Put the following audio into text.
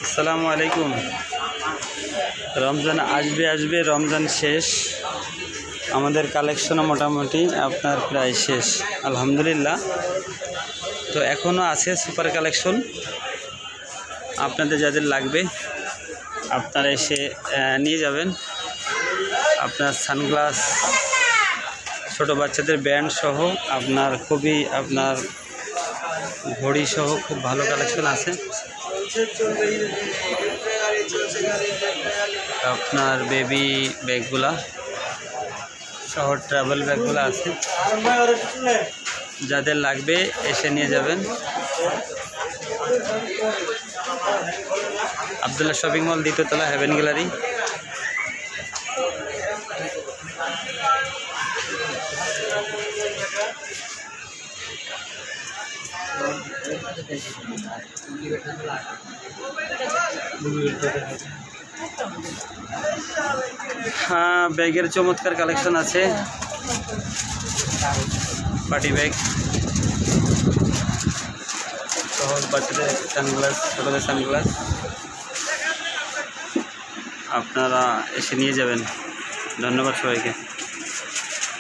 আসসালামু আলাইকুম। রমজান আসবে রমজান শেষ, আমাদের কালেকশনও মোটামুটি আপনার প্রায় শেষ আলহামদুলিল্লাহ। তো এখনও আছে সুপার কালেকশন, আপনাদের যাদের লাগবে আপনারা এসে নিয়ে যাবেন। আপনার সানগ্লাস, ছোটো বাচ্চাদের ব্যান্ড সহ আপনার আপনার ঘড়ি সহ খুব ভালো কালেকশন আছে। আপনার বেবি ব্যাগগুলা সহ ট্রাভেল ব্যাগগুলো আছে, যাদের লাগবে এসে নিয়ে যাবেন। আব্দুল্লাহ শপিং মল, দ্বিতীয় তলা, হেভেন গ্যালারি। হ্যাঁ, ব্যাগের চমৎকার কালেকশন আছে। পার্টি ব্যাগ সহজ, বাচ্চাদের সানগ্লাস, ছোটদের সানগ্লাস আপনারা এসে নিয়ে যাবেন। ধন্যবাদ সবাইকে।